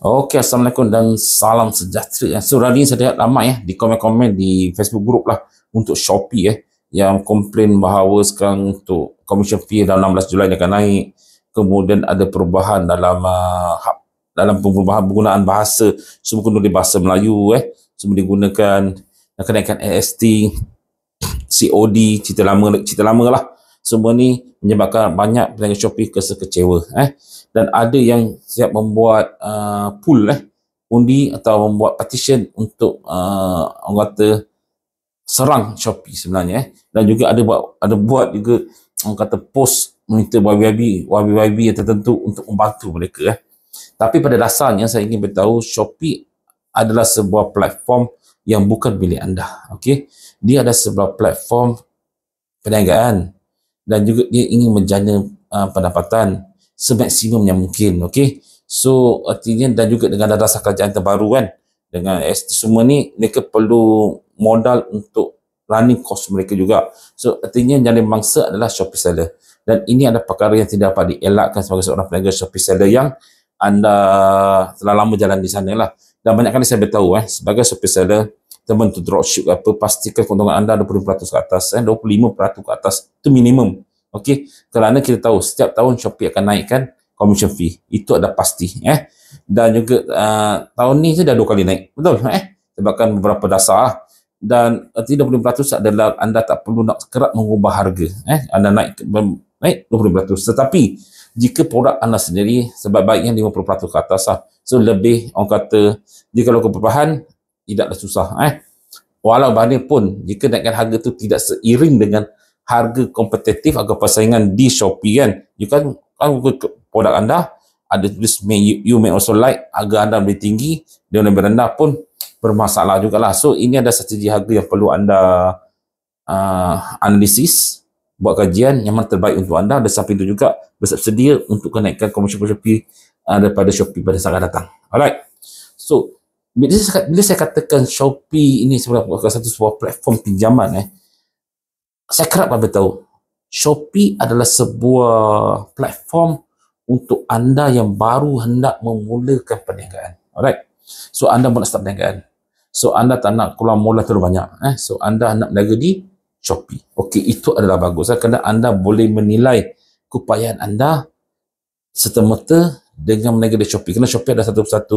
Okey, Assalamualaikum dan salam sejahtera. So, hari ini saya lihat ramai di komen-komen di Facebook group lah untuk Shopee yang komplain bahawa sekarang untuk commission fee dalam 16 Julai dia akan naik. Kemudian ada perubahan dalam perubahan penggunaan bahasa, semua guna di bahasa Melayu semua digunakan, kenaikan AST, COD, cerita lama lah. Semua ni menyebabkan banyak pelanggan Shopee kecewa dan ada yang siap membuat pool undi atau membuat petition untuk orang kata serang Shopee sebenarnya dan juga ada buat juga orang kata post meminta YB yang tertentu untuk membantu mereka Tapi pada dasarnya saya ingin beritahu Shopee adalah sebuah platform yang bukan milik anda. Okey, dia adalah sebuah platform perniagaan dan juga dia ingin menjana pendapatan semaksimum yang mungkin. Okey, so artinya dan juga dengan dasar kerajaan terbaru dengan ST semua ni mereka perlu modal untuk running cost mereka juga. So artinya yang dimangsa adalah Shopee seller dan ini adalah perkara yang tidak dapat dielakkan sebagai seorang peniaga Shopee seller yang anda telah lama jalan di sana lah. Dan banyak kali saya beritahu sebagai Shopee seller, teman tu dropship apa, pastikan keuntungan anda 25% ke atas, 25% ke atas, itu minimum. Okey, kerana kita tahu setiap tahun Shopee akan naikkan commission fee, itu ada pasti dan juga tahun ni je dah 2 kali naik, betul sebabkan beberapa dasar dan 30% adalah anda tak perlu nak kerap mengubah harga anda naik 20%, tetapi jika produk anda sendiri sebab baiknya 50% ke atas so lebih orang kata jika lakukan perubahan tidaklah susah walau bagaimanapun jika naikkan harga tu tidak seiring dengan harga kompetitif atau persaingan di Shopee you kan produk anda ada tulis you may also like, harga anda lebih tinggi dan lebih rendah pun bermasalah jugalah. So ini ada strategi harga yang perlu anda analisis, buat kajian yang mana terbaik untuk anda dan sampai itu juga bersedia untuk kenaikan komisi Shopee daripada Shopee pada saat datang. Alright, so bila saya katakan Shopee ini sebagai sebuah platform pinjaman saya kerap beritahu Shopee adalah sebuah platform untuk anda yang baru hendak memulakan perniagaan. Alright, so anda nak start perniagaan, so anda tak nak keluar modal terlalu banyak so anda nak berniaga di Shopee. Okey, itu adalah bagus kerana anda boleh menilai keupayaan anda serta-merta dengan berniaga di Shopee, kerana Shopee adalah satu-satu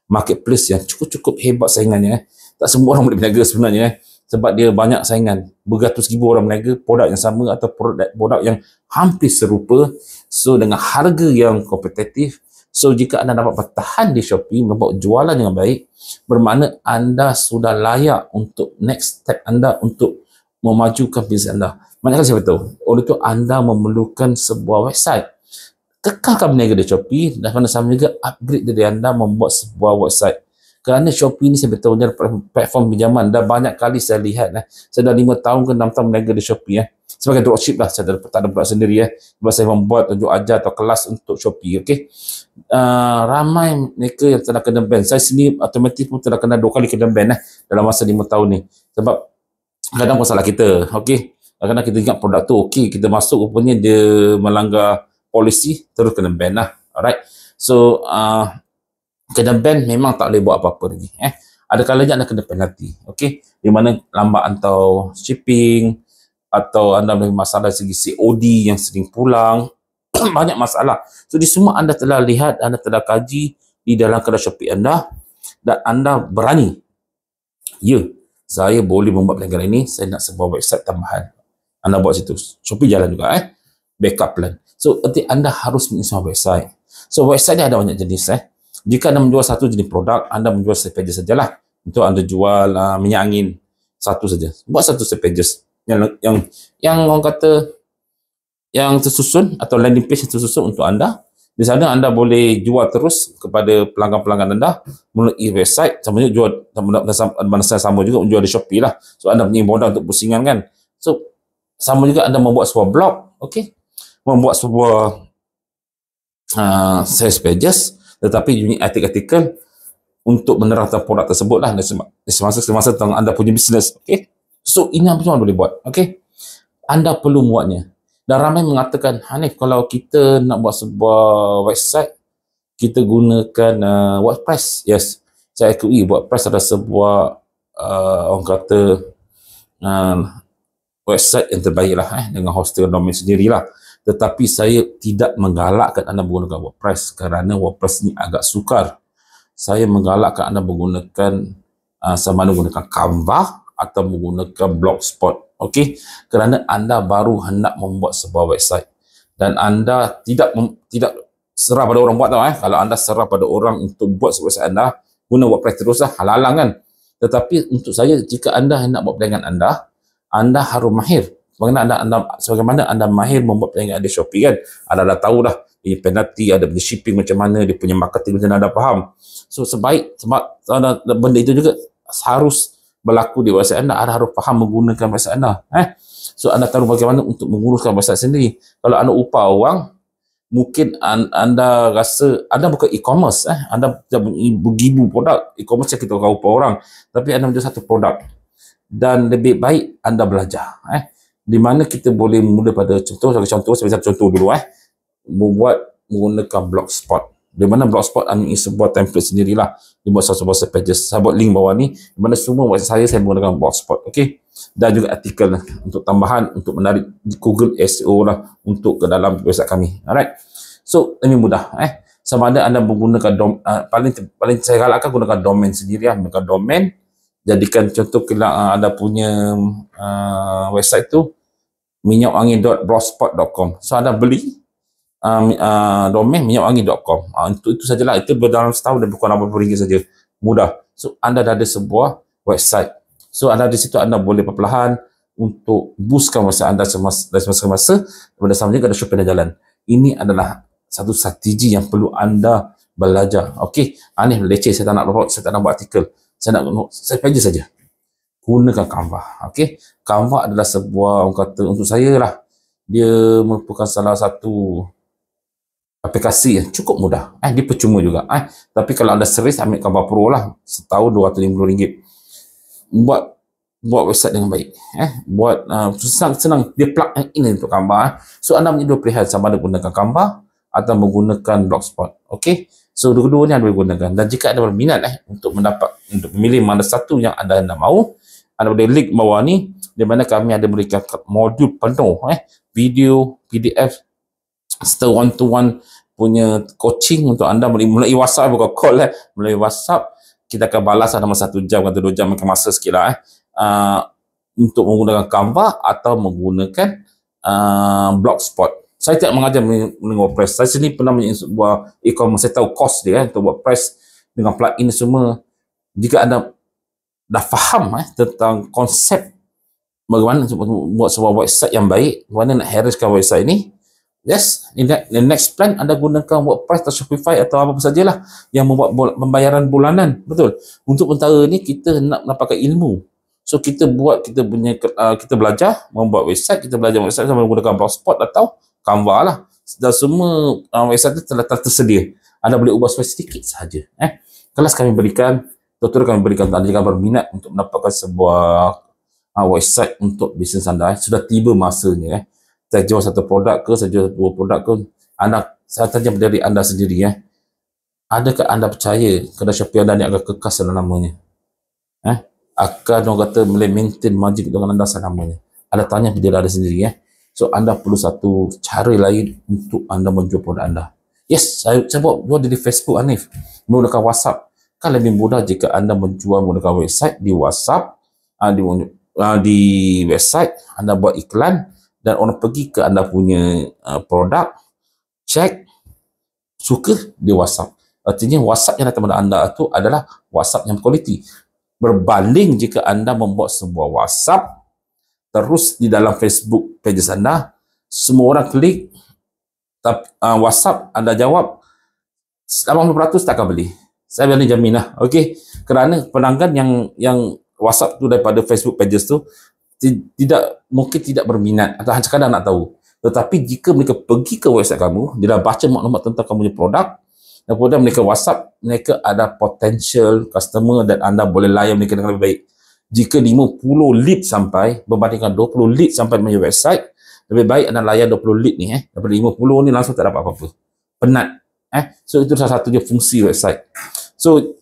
marketplace yang cukup hebat saingannya tak semua orang boleh berniaga sebenarnya sebab dia banyak saingan, beratus ribu orang berniaga produk yang sama atau produk yang hampir serupa, so dengan harga yang kompetitif. So jika anda dapat bertahan di Shopee, membuat jualan yang baik, bermakna anda sudah layak untuk next step anda untuk memajukan bisnes anda. Banyak kali saya beritahu, oleh itu anda memerlukan sebuah website. Kekalkan berniaga di Shopee dan pada sama juga upgrade diri anda membuat sebuah website. Kerana Shopee ni saya beritahu dia platform pinjaman. Dah banyak kali saya lihat saya dah 5 tahun ke 6 tahun berniaga di Shopee sebagai dropship lah, saya tak ada produk sendiri sebab saya membuat tunjuk ajar atau kelas untuk Shopee. Okey, ramai mereka yang telah kena ban. Saya sendiri otomatis pun telah kena 2 kali kena ban dalam masa 5 tahun ni sebab kadang pun salah kita. Okey, kadang kita ingat produk tu okey, kita masuk rupanya dia melanggar polisi, terus kena ban lah. Alright, so kena ban memang tak boleh buat apa-apa lagi ada kalanya anda kena penalti, okey, di mana lambat atau shipping atau anda mempunyai masalah segi COD yang sering pulang banyak masalah. So di semua anda telah lihat, anda telah kaji di dalam kedai Shopee anda dan anda berani saya boleh membuat perniagaan ini, saya nak sebuah website tambahan, anda buat situ. Shopee jalan juga backup plan. So nanti anda harus mempunyai sebuah website. So website ni ada banyak jenis jika anda menjual satu jenis produk, anda menjual pages sajalah. Untuk anda jual minyak angin satu saja, buat satu pages yang orang kata yang tersusun atau landing page yang tersusun untuk anda. Di sana anda boleh jual terus kepada pelanggan-pelanggan anda melalui website. Sama juga sama juga menjual di Shopee lah. So anda punya modal untuk pusingan kan. So sama juga anda membuat sebuah blog, okey, membuat sebuah sales pages tetapi unit artikel untuk menerangkan produk tersebut lah semasa tentang anda punya bisnes. Okey, so ini apa semua boleh buat. Okey, anda perlu buatnya. Dan ramai mengatakan, Hanif, kalau kita nak buat sebuah website kita gunakan WordPress. Yes, saya akui WordPress adalah sebuah orang kata website yang terbaik lah dengan hosting domain sendirilah. Tetapi saya tidak menggalakkan anda menggunakan WordPress kerana WordPress ni agak sukar. Saya menggalakkan anda menggunakan sama ada menggunakan Canva atau menggunakan Blogspot. Okey, kerana anda baru hendak membuat sebuah website dan anda tidak serah pada orang buat tau. Kalau anda serah pada orang untuk buat sebuah website anda, guna WordPress teruslah, halalang kan. Tetapi untuk saya, jika anda hendak buat perniagaan anda harus mahir. Sebagaimana anda mahir membuat perniagaan di Shopee kan, anda dah tahu dah ini penalty, ada punya shipping macam mana, dia punya marketing macam mana, anda faham. So sebab benda itu juga harus berlaku di website anda harus faham menggunakan website anda. So anda tahu bagaimana untuk menguruskan website sendiri. Kalau anda upah orang, mungkin anda rasa anda bukan e-commerce, anda beribu produk e-commerce yang kita upah orang, tapi anda menjual satu produk. Dan lebih baik anda belajar di mana kita boleh mula pada saya bagi contoh dulu menggunakan Blogspot. Di mana Blogspot ini sebuah template sendirilah, dibuat sebuah pages. Saya buat link bawah ni, di mana semua website saya menggunakan Blogspot. Okey, dan juga artikel untuk tambahan untuk menarik Google SEO lah untuk ke dalam website kami. Alright, so lebih mudah sama ada anda menggunakan paling saya galakkan gunakan domain sendiri menggunakan domain. Jadikan contoh kalau anda punya website tu minyakwangi.blogspot.com. So anda beli domain minyakwangi.com. Itu sajalah. Itu dalam setahun dan bukan RM80 saja. Mudah. So anda dah ada sebuah website. So anda di situ anda boleh perlahan untuk boostkan website anda semasa-masa. Pada sama juga ada Shopee dan jalan. Ini adalah satu strategi yang perlu anda belajar. Okey, ni leceh, saya tak nak buat artikel. Saya pages saja. Gunakan Canva. Okey, Canva adalah sebuah, orang kata untuk saya lah, dia merupakan salah satu aplikasi yang cukup mudah. Dia percuma juga. Tapi kalau anda serius, ambil Canva Pro lah. Setahun RM250. Buat website dengan baik. Buat senang. Dia plug in untuk Canva. So anda punya dua pilihan, sama ada gunakan Canva atau menggunakan Blogspot. Okey. So dua-dua ni anda boleh gunakan. Dan jika anda berminat untuk memilih mana satu yang anda mahu, anda boleh link bawah ni, di mana kami ada memberikan modul penuh video, PDF serta one-to-one punya coaching untuk anda melalui WhatsApp, bukan call melalui WhatsApp. Kita akan balas dalam 1 jam atau 2 jam, makan masa sikit lah untuk menggunakan Canva atau menggunakan Blogspot. Saya tidak mengajar dengan WordPress. Saya sendiri pernah menjadi sebuah e-commerce. Saya tahu cost dia untuk WordPress dengan plugin semua. Jika anda dah faham tentang konsep bagaimana buat sebuah website yang baik, bagaimana nak haruskan website ini, yes, the next plan anda gunakan WordPress atau Shopify atau apa sajalah yang membuat pembayaran bulanan. Betul. Untuk sementara ni kita nak dapatkan ilmu. So kita belajar membuat website, kita belajar website sama menggunakan Blogspot atau Canva lah. Dan semua website itu telah tersedia. Anda boleh ubah sedikit sahaja. Kelas kami berikan, tutorial kami berikan untuk anda jika berminat untuk mendapatkan sebuah website untuk bisnes anda. Sudah tiba masanya. Saya jual satu produk ke, saya jual dua produk ke, saya tanya dari anda sendiri. Adakah anda percaya kedai Shopee anda ni akan kekal selama-lamanya? Akan orang kata boleh maintain margin dengan anda selama-lamanya? Anda tanya bila anda sendiri. So anda perlu satu cara lain untuk anda menjual produk anda. Yes, saya buat di Facebook Hanif, menggunakan WhatsApp. Kan lebih mudah jika anda menjual menggunakan website di WhatsApp, di website anda buat iklan dan orang pergi ke anda punya produk, cek, suka di WhatsApp. Artinya WhatsApp yang datang kepada anda itu adalah WhatsApp yang kualiti. Berbanding jika anda membuat sebuah WhatsApp terus di dalam Facebook pages anda, semua orang klik WhatsApp, anda jawab 80% tak akan beli. Saya berani jamin lah. Okey, kerana pelanggan yang WhatsApp tu daripada Facebook pages tu mungkin tidak berminat atau hanya sekadar nak tahu. Tetapi jika mereka pergi ke website kamu, dia dah baca maklumat tentang kamu punya produk, dan kemudian mereka WhatsApp, mereka ada potential customer dan anda boleh layan mereka dengan lebih baik. Jika 50 lead sampai berbandingkan 20 lead sampai di website, lebih baik anda layan 20 lead ni daripada 50 ni langsung tak dapat apa-apa. Penat. So itu salah satu je fungsi website. So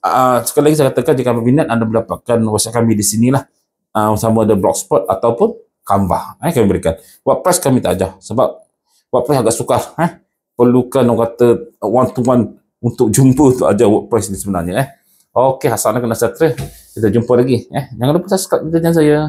sekali lagi saya katakan, jika berminat anda mendapatkan website kami di sinilah, sama ada Blogspot ataupun Canva kami berikan. WordPress kami tak ajar sebab WordPress agak sukar, perlukan orang kata one to one untuk jumpa untuk ajar WordPress ni sebenarnya. Okey, assalamualaikum dan sejahtera. Kita jumpa lagi. Jangan lupa subscribe channel saya.